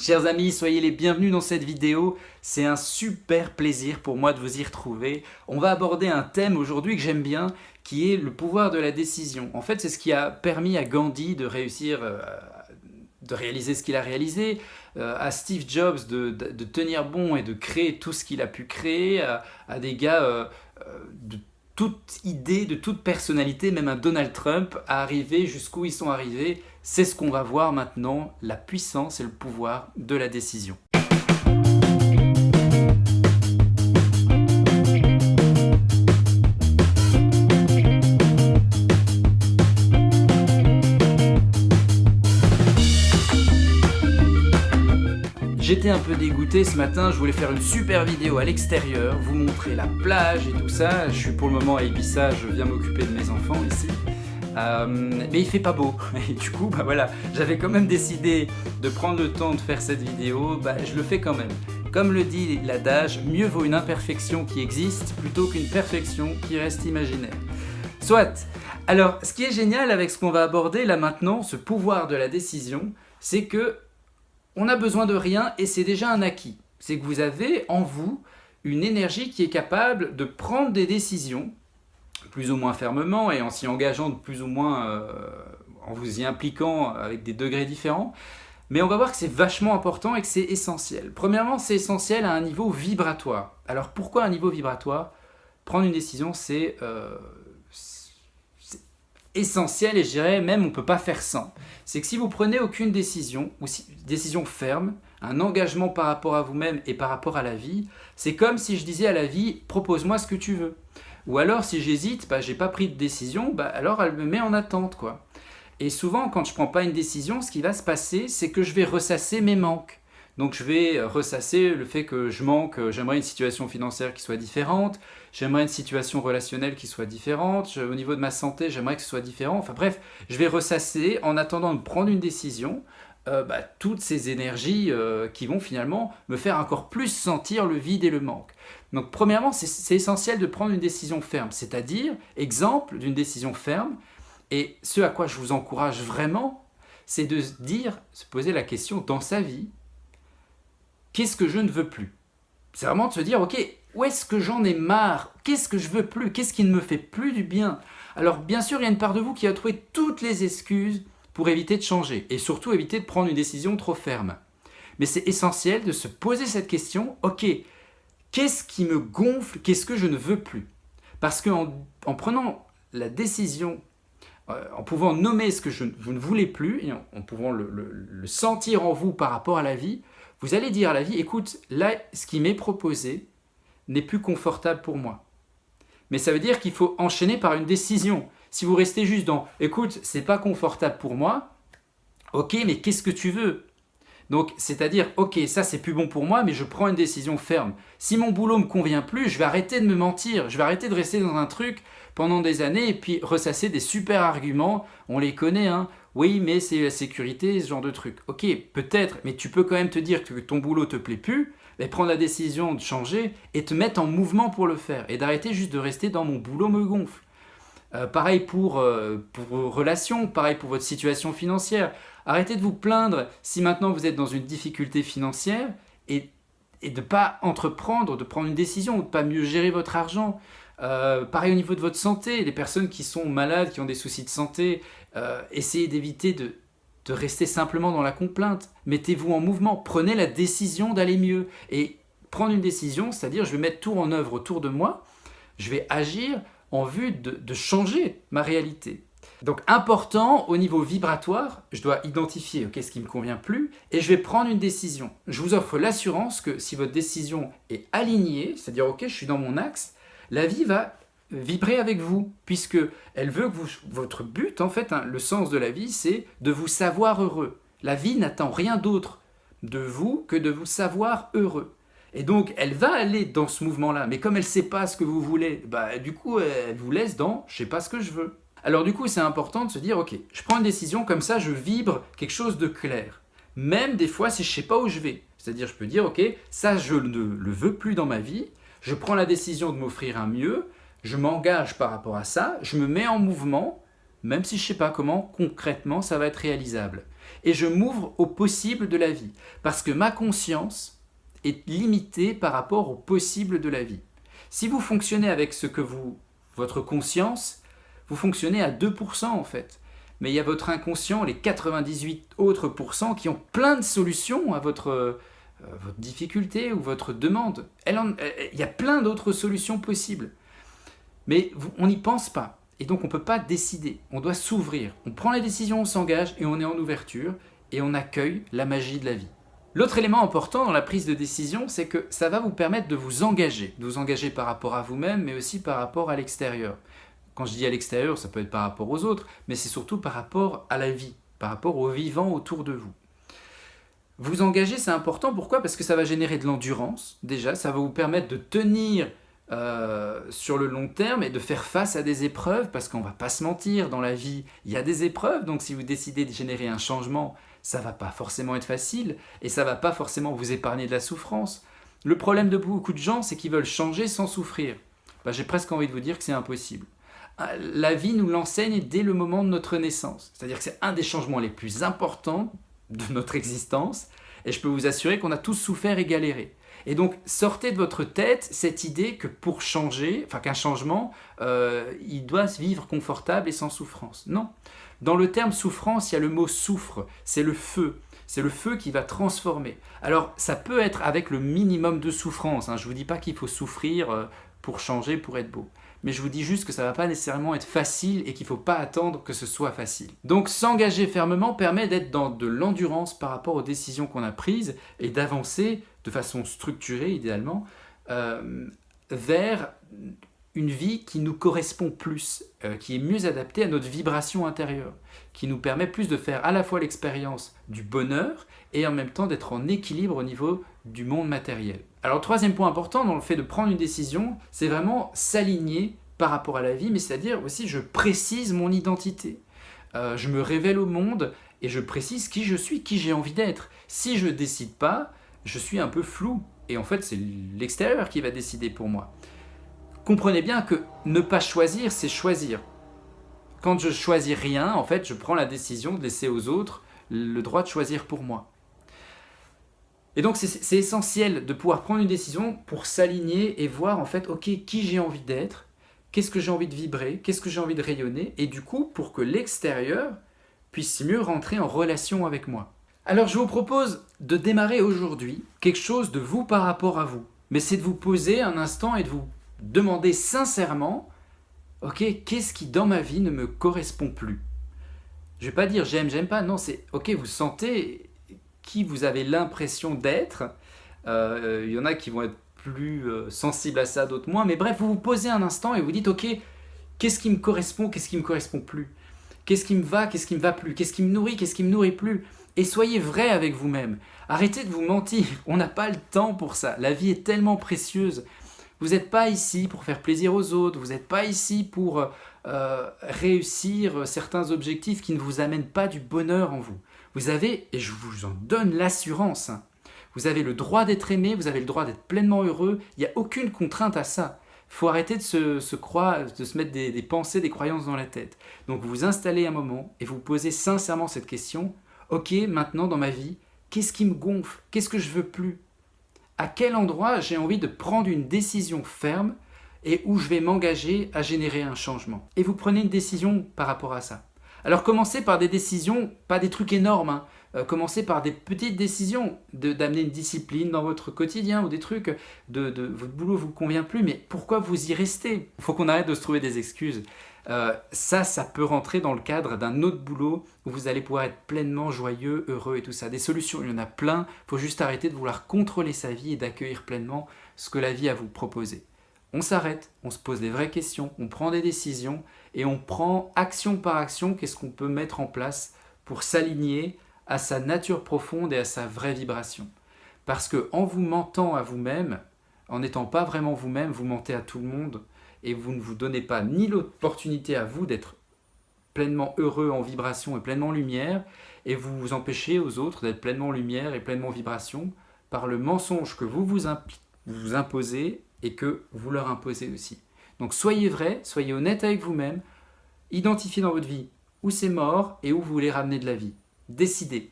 Chers amis, soyez les bienvenus dans cette vidéo. C'est un super plaisir pour moi de vous y retrouver. On va aborder un thème aujourd'hui que j'aime bien, qui est le pouvoir de la décision. En fait, c'est ce qui a permis à Gandhi de réussir, de réaliser ce qu'il a réalisé, à Steve Jobs de tenir bon et de créer tout ce qu'il a pu créer, à des gars de toute idée, de toute personnalité, même un Donald Trump, à arriver jusqu'où ils sont arrivés. C'est ce qu'on va voir maintenant, la puissance et le pouvoir de la décision. J'étais un peu dégoûté ce matin, je voulais faire une super vidéo à l'extérieur, vous montrer la plage et tout ça. Je suis pour le moment à Ibiza, je viens m'occuper de mes enfants ici. Mais il fait pas beau, et du coup voilà, j'avais quand même décidé de prendre le temps de faire cette vidéo, je le fais quand même. Comme le dit l'adage, mieux vaut une imperfection qui existe plutôt qu'une perfection qui reste imaginaire. Soit. Alors, ce qui est génial avec ce qu'on va aborder là maintenant, ce pouvoir de la décision, c'est que on n'a besoin de rien et c'est déjà un acquis. C'est que vous avez en vous une énergie qui est capable de prendre des décisions, plus ou moins fermement et en s'y engageant de plus ou moins, en vous y impliquant avec des degrés différents. Mais on va voir que c'est vachement important et que c'est essentiel. Premièrement, c'est essentiel à un niveau vibratoire. Alors pourquoi un niveau vibratoire ? Prendre une décision, c'est essentiel et je dirais même on ne peut pas faire sans. C'est que si vous prenez aucune décision, ou décision ferme, un engagement par rapport à vous-même et par rapport à la vie, c'est comme si je disais à la vie, propose-moi ce que tu veux. Ou alors si j'hésite, j'ai pas pris de décision, alors elle me met en attente, quoi. Et souvent quand je prends pas une décision, ce qui va se passer, c'est que je vais ressasser mes manques. Donc je vais ressasser le fait que je manque, j'aimerais une situation financière qui soit différente, j'aimerais une situation relationnelle qui soit différente, au niveau de ma santé, j'aimerais que ce soit différent. Enfin bref, je vais ressasser en attendant de prendre une décision, toutes ces énergies qui vont finalement me faire encore plus sentir le vide et le manque. Donc premièrement, c'est essentiel de prendre une décision ferme, c'est-à-dire, exemple d'une décision ferme, et ce à quoi je vous encourage vraiment, c'est de se poser la question dans sa vie, qu'est-ce que je ne veux plus ? C'est vraiment de se dire, ok, où est-ce que j'en ai marre ? Qu'est-ce que je veux plus ? Qu'est-ce qui ne me fait plus du bien ? Alors bien sûr, il y a une part de vous qui a trouvé toutes les excuses pour éviter de changer et surtout éviter de prendre une décision trop ferme. Mais c'est essentiel de se poser cette question, ok, qu'est-ce qui me gonfle ? Qu'est-ce que je ne veux plus ? Parce qu'en prenant la décision, en pouvant nommer ce que vous ne voulez plus et en pouvant le sentir en vous par rapport à la vie, vous allez dire à la vie, écoute, là, ce qui m'est proposé n'est plus confortable pour moi. Mais ça veut dire qu'il faut enchaîner par une décision. Si vous restez juste dans, écoute, c'est pas confortable pour moi, ok, mais qu'est-ce que tu veux ? Donc, c'est-à-dire, ok, ça c'est plus bon pour moi, mais je prends une décision ferme. Si mon boulot me convient plus, je vais arrêter de me mentir, je vais arrêter de rester dans un truc pendant des années et puis ressasser des super arguments, on les connaît, hein. Oui, mais c'est la sécurité, ce genre de truc. Ok, peut-être, mais tu peux quand même te dire que ton boulot te plaît plus, mais prendre la décision de changer et te mettre en mouvement pour le faire et d'arrêter juste de rester dans mon boulot me gonfle. Pareil pour vos relations, pareil pour votre situation financière. Arrêtez de vous plaindre si maintenant vous êtes dans une difficulté financière et de ne pas entreprendre, de prendre une décision ou de ne pas mieux gérer votre argent. Pareil au niveau de votre santé, les personnes qui sont malades, qui ont des soucis de santé, essayez d'éviter de rester simplement dans la complainte. Mettez-vous en mouvement, prenez la décision d'aller mieux. Et prendre une décision, c'est-à-dire je vais mettre tout en œuvre autour de moi, je vais agir en vue de changer ma réalité. Donc important au niveau vibratoire, je dois identifier ce qui ne me convient plus et je vais prendre une décision. Je vous offre l'assurance que si votre décision est alignée, c'est-à-dire ok, je suis dans mon axe, la vie va vibrer avec vous puisque elle veut que votre but, en fait, le sens de la vie, c'est de vous savoir heureux. La vie n'attend rien d'autre de vous que de vous savoir heureux. Et donc, elle va aller dans ce mouvement-là, mais comme elle ne sait pas ce que vous voulez, du coup, elle vous laisse dans « je ne sais pas ce que je veux ». Alors du coup, c'est important de se dire « ok, je prends une décision, comme ça, je vibre quelque chose de clair ». Même des fois, si je ne sais pas où je vais. C'est-à-dire, je peux dire « ok, ça, je ne le veux plus dans ma vie, je prends la décision de m'offrir un mieux, je m'engage par rapport à ça, je me mets en mouvement, même si je ne sais pas comment concrètement ça va être réalisable ». et je m'ouvre au possible de la vie. Parce que ma conscience est limitée par rapport au possible de la vie. Si vous fonctionnez avec votre conscience, vous fonctionnez à 2% en fait. Mais il y a votre inconscient, les 98 autres pourcents qui ont plein de solutions à votre difficulté ou votre demande. Il y a plein d'autres solutions possibles. Mais on n'y pense pas. Et donc on ne peut pas décider. On doit s'ouvrir. On prend les décisions, on s'engage et on est en ouverture et on accueille la magie de la vie. L'autre élément important dans la prise de décision, c'est que ça va vous permettre de vous engager par rapport à vous-même, mais aussi par rapport à l'extérieur. Quand je dis à l'extérieur, ça peut être par rapport aux autres, mais c'est surtout par rapport à la vie, par rapport aux vivants autour de vous. Vous engager, c'est important. Pourquoi ? Parce que ça va générer de l'endurance, déjà. Ça va vous permettre de tenir sur le long terme et de faire face à des épreuves, parce qu'on ne va pas se mentir, dans la vie, il y a des épreuves. Donc si vous décidez de générer un changement, ça ne va pas forcément être facile et ça ne va pas forcément vous épargner de la souffrance. Le problème de beaucoup de gens, c'est qu'ils veulent changer sans souffrir. J'ai presque envie de vous dire que c'est impossible. La vie nous l'enseigne dès le moment de notre naissance. C'est-à-dire que c'est un des changements les plus importants de notre existence. Et je peux vous assurer qu'on a tous souffert et galéré. Et donc, sortez de votre tête cette idée que pour changer, qu'un changement, il doit se vivre confortable et sans souffrance. Non. Dans le terme souffrance, il y a le mot soufre. C'est le feu. C'est le feu qui va transformer. Alors, ça peut être avec le minimum de souffrance. Je ne vous dis pas qu'il faut souffrir pour changer, pour être beau. Mais je vous dis juste que ça ne va pas nécessairement être facile et qu'il ne faut pas attendre que ce soit facile. Donc s'engager fermement permet d'être dans de l'endurance par rapport aux décisions qu'on a prises et d'avancer de façon structurée idéalement vers une vie qui nous correspond plus, qui est mieux adaptée à notre vibration intérieure, qui nous permet plus de faire à la fois l'expérience du bonheur et en même temps d'être en équilibre au niveau du monde matériel. Alors, troisième point important dans le fait de prendre une décision, c'est vraiment s'aligner par rapport à la vie, mais c'est-à-dire aussi je précise mon identité. Je me révèle au monde et je précise qui je suis, qui j'ai envie d'être. Si je ne décide pas, je suis un peu flou. Et en fait, c'est l'extérieur qui va décider pour moi. Comprenez bien que ne pas choisir, c'est choisir. Quand je choisis rien, en fait, je prends la décision de laisser aux autres le droit de choisir pour moi. Et donc, c'est essentiel de pouvoir prendre une décision pour s'aligner et voir, en fait, ok, qui j'ai envie d'être, qu'est-ce que j'ai envie de vibrer, qu'est-ce que j'ai envie de rayonner, et du coup, pour que l'extérieur puisse mieux rentrer en relation avec moi. Alors, je vous propose de démarrer aujourd'hui quelque chose de vous par rapport à vous. Mais c'est de vous poser un instant et de vous demander sincèrement, ok, qu'est-ce qui dans ma vie ne me correspond plus ? Je ne vais pas dire j'aime pas, non, c'est ok, vous sentez qui vous avez l'impression d'être. Il y en a qui vont être plus sensibles à ça, d'autres moins. Mais bref, vous vous posez un instant et vous dites, ok, qu'est-ce qui me correspond, qu'est-ce qui ne me correspond plus ? Qu'est-ce qui me va, qu'est-ce qui ne me va plus ? Qu'est-ce qui me nourrit, qu'est-ce qui ne me nourrit plus ? Et soyez vrai avec vous-même. Arrêtez de vous mentir. On n'a pas le temps pour ça. La vie est tellement précieuse. Vous n'êtes pas ici pour faire plaisir aux autres. Vous n'êtes pas ici pour réussir certains objectifs qui ne vous amènent pas du bonheur en vous. Vous avez, et je vous en donne l'assurance, vous avez le droit d'être aimé, vous avez le droit d'être pleinement heureux. Il n'y a aucune contrainte à ça. Il faut arrêter de se mettre des pensées, des croyances dans la tête. Donc vous vous installez un moment et vous posez sincèrement cette question. Ok, maintenant dans ma vie, qu'est-ce qui me gonfle ? Qu'est-ce que je veux plus ? À quel endroit j'ai envie de prendre une décision ferme et où je vais m'engager à générer un changement ? Et vous prenez une décision par rapport à ça. Alors commencez par des décisions, pas des trucs énormes, commencez par des petites décisions, d'amener une discipline dans votre quotidien ou des trucs, votre boulot ne vous convient plus, mais pourquoi vous y restez ? Il faut qu'on arrête de se trouver des excuses. Ça peut rentrer dans le cadre d'un autre boulot où vous allez pouvoir être pleinement joyeux, heureux et tout ça. Des solutions, il y en a plein, il faut juste arrêter de vouloir contrôler sa vie et d'accueillir pleinement ce que la vie a à vous proposer. On s'arrête, on se pose des vraies questions, on prend des décisions et on prend action par action qu'est-ce qu'on peut mettre en place pour s'aligner à sa nature profonde et à sa vraie vibration. Parce qu'en vous mentant à vous-même, en n'étant pas vraiment vous-même, vous mentez à tout le monde et vous ne vous donnez pas ni l'opportunité à vous d'être pleinement heureux en vibration et pleinement lumière et vous vous empêchez aux autres d'être pleinement lumière et pleinement vibration par le mensonge que vous imposez et que vous leur imposez aussi. Donc soyez vrai, soyez honnête avec vous-même, identifiez dans votre vie où c'est mort et où vous voulez ramener de la vie. décidez.